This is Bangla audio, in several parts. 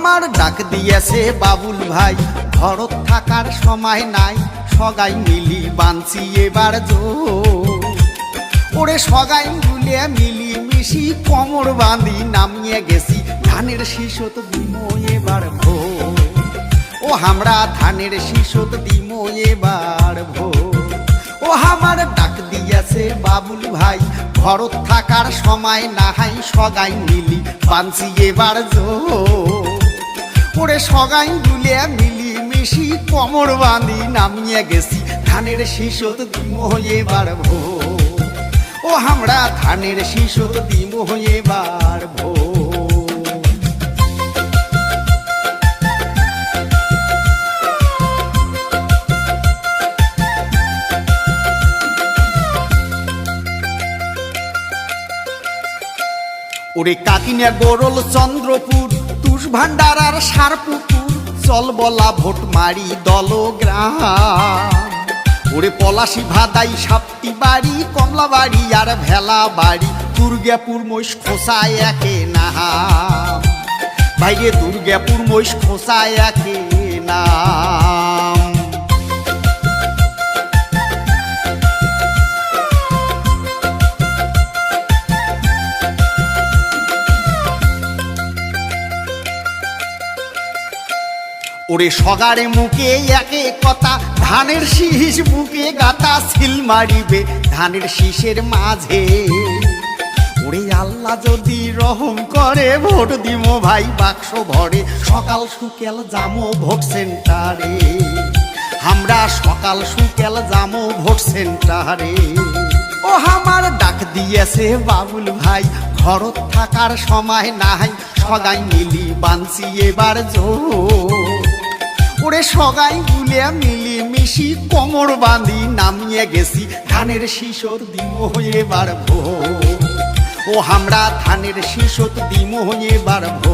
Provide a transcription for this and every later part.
আমার ডাক দিয়েছে বাবুল ভাই, ঘরত থাকার সময় নাই, সগাই মিলি বানছি এবার ওরে সগাই গুলে মিলি মিশি কোমর বাঁধি নামিয়ে গেছি ধানের শীষত দিমো এবার ভো। ও আমরা ধানের শীষত দিমো এবার ভো। ও আমার ডাক দিয়েছে বাবুল ভাই, ঘরত থাকার সময় নাহাই, সগাই মিলি বানছি এবার ওরে সগাই গুলে মিলি মিশি কোমর বাঁধি নামিয়ে গেছি ধানের শীষত দিমো এবার ভো। ও আমরা ধানের শীষত দিমো এবার ভো। ওরে কাকিনা গোরল চন্দ্রপুর তুষ ভান্ডার আর সারপুকুর চল বলা ভোট মারি দলগ্রাম। ওরে পলাশি ভাদাই সাপটি বাড়ি কমলা বাড়ি আর ভেলা বাড়ি দুর্গাপুর মহিষ খোসায় একে নাম। বাইরে দুর্গাপুর মহিষ খোসায় একে নাম। ওরে সগারে মুখে একে কথা, ধানের শীষ বুকে গাতা সিল মারিবে ধানের শীষের মাঝে। ওরে আল্লাহ যদি রহম করে ভোট দিমো ভাই বাক্স ভরে, সকাল সুকেল যামো ভোট সেন্টারে। আমরা সকাল সুকেল যামো ভোট সেন্টারে। ও আমার ডাক দিয়েছে বাবুল ভাই, ঘরত থাকার সময় নাই, সগাই মিলি বানছি এবার ওরে সগাই গুলে মিলি মিশি কোমর বাঁধি নামিয়ে গেছি ধানের শীষত দিমো এবার ভো। ও আমরা ধানের শীষত দিমো এবার ভো।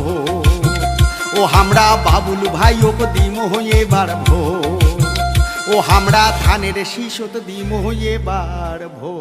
ও আমরা বাবুল ভাই ওকে দিমো এবার ভো। ও আমরা ধানের শীষত দিমো এবার ভো।